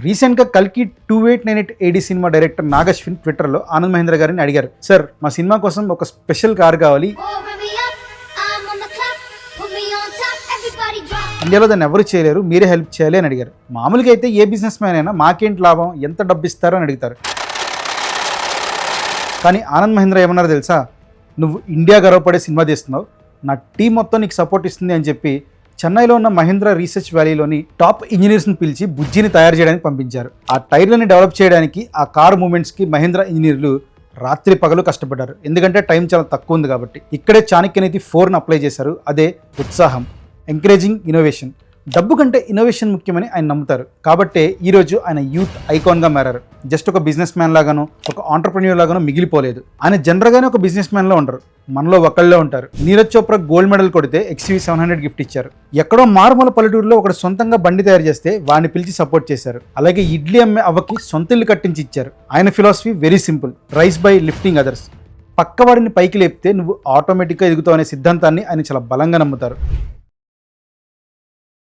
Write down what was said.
రీసెంట్గా కల్కి 2898 AD cinema director Nag Ashwin ట్విట్టర్లో ఆనంద్ మహీంద్ర గారిని అడిగారు, సార్ మా సినిమా కోసం ఒక స్పెషల్ కార్ కావాలి, ఇండియాలో దాన్ని ఎవరు చేయలేరు, మీరే హెల్ప్ చేయాలి అని అడిగారు. మామూలుగా అయితే ఏ బిజినెస్ మ్యాన్ అయినా మాకేంటి లాభం, ఎంత డబ్బు ఇస్తారో అని అడుగుతారు. కానీ ఆనంద్ మహీంద్ర ఏమన్నారో తెలుసా, నువ్వు ఇండియా గర్వపడే సినిమా తీస్తున్నావు, నా టీం మొత్తం నీకు సపోర్ట్ ఇస్తుంది అని చెప్పి చెన్నైలో ఉన్న మహీంద్ర రీసెర్చ్ వ్యాలీలోని టాప్ ఇంజనీర్స్ని పిలిచి బుజ్జిని తయారు చేయడానికి పంపించారు. ఆ టైర్లని డెవలప్ చేయడానికి, ఆ కార్ మూమెంట్స్కి మహీంద్ర ఇంజనీర్లు రాత్రి పగలు కష్టపడ్డారు. ఎందుకంటే టైం చాలా తక్కువ ఉంది కాబట్టి. ఇక్కడే చాణక్య నీతి 4ని అప్లై చేశారు. అదే ఉత్సాహం, ఎంకరేజింగ్ ఇన్నోవేషన్. డబ్బు కంటే ఇన్నోవేషన్ ముఖ్యమని ఆయన నమ్ముతారు. కాబట్టే ఈరోజు ఆయన యూత్ ఐకాన్గా మారారు. జస్ట్ ఒక బిజినెస్ మ్యాన్ లాగానో, ఒక ఆంటర్ప్రెన్యూర్ లాగానో మిగిలిపోలేదు. ఆయన జనరల్గానే ఒక బిజినెస్ మ్యాన్లో ఉండరు, మనలో ఒకళ్ళే ఉంటారు. నీరజ్ చోప్రా గోల్డ్ మెడల్ కొడితే XUV 700 గిఫ్ట్ ఇచ్చారు. ఎక్కడో మారుమూల పల్లెటూరులో ఒకటి సొంతంగా బండి తయారు చేస్తే వాడిని పిలిచి సపోర్ట్ చేశారు. అలాగే ఇడ్లీ అమ్మే అవ్వకి సొంత ఇల్లు కట్టించి ఇచ్చారు. ఆయన philosophy very simple, rise by lifting others. పక్కవాడిని పైకి లేపితే నువ్వు ఆటోమేటిక్గా ఎదుగుతావు అనే సిద్ధాంతాన్ని ఆయన చాలా బలంగా నమ్ముతారు.